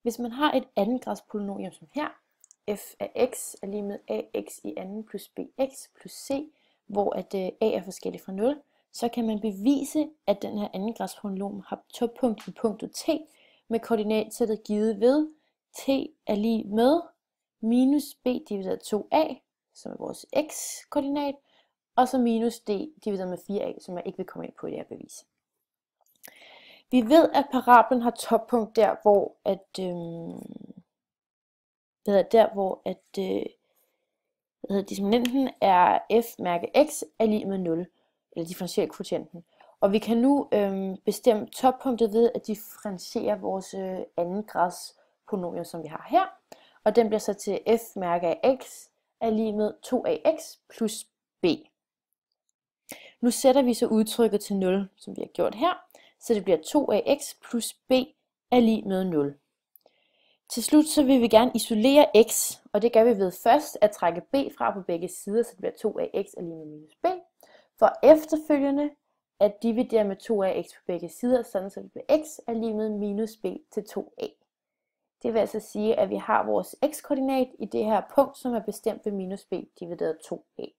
Hvis man har et andengradspolynomium som her, f af x er lige med ax i anden plus bx plus c, hvor at a er forskellig fra 0, så kan man bevise, at den her andengradspolynom har toppunkt i punktet t med koordinatsættet givet ved t er lige med minus b divideret 2a, som er vores x-koordinat, og så minus d divideret med 4a, som jeg ikke vil komme ind på i det her bevis. Vi ved, at parablen har toppunkt der, hvor disponenten er f mærke x er lige med 0, eller differentialkvotienten. Og vi kan nu bestemme toppunktet ved at differentiere vores andengrads polynomium, som vi har her. Og den bliver så til f mærke af x er lige med 2ax plus b. Nu sætter vi så udtrykket til 0, som vi har gjort her, så det bliver 2ax plus b er lige med 0. Til slut så vil vi gerne isolere x, og det gør vi ved først at trække b fra på begge sider, så det bliver 2ax er lige med minus b, for efterfølgende at dividere med 2ax på begge sider, sådan så det bliver x er lige med minus b til 2a. Det vil altså sige, at vi har vores x-koordinat i det her punkt, som er bestemt ved minus b divideret 2a.